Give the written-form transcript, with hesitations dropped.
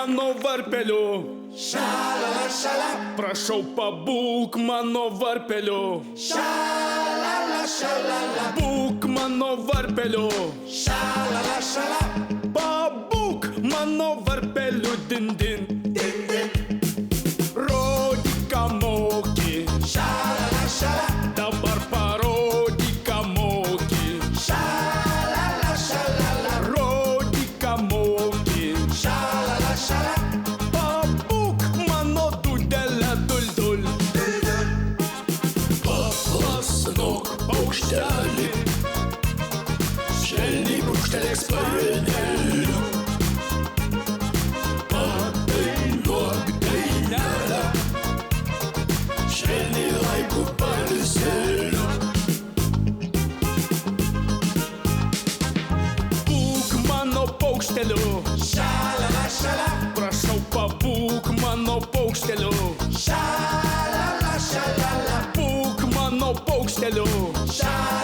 mano varpeliu. Šalala, šala. Prašau, pabūk mano varpeliu. Šalala, šalala. Būk mano varpeliu. Šalala, šala. Pabūk mano varpeliu, din din. Din, din. Rodyk, ką moki. Šalala, šala. Dabar parodyk, ką moki. Šalala, šalala. Rodyk, ką moki. Šalala, šala. Pabūk mano dūdelę, dul dul. Dul, dul. Paplasnok paukštelį, švelniai brūkštelėk sparneliu. Padainuok dainelę, švelniai laiku balseliu. Būk mano paukšteliu. Šalala, šala. Prašau, pabūk mano paukšteliu. Šalala, šalala. Būk mano paukšteliu. Šalala.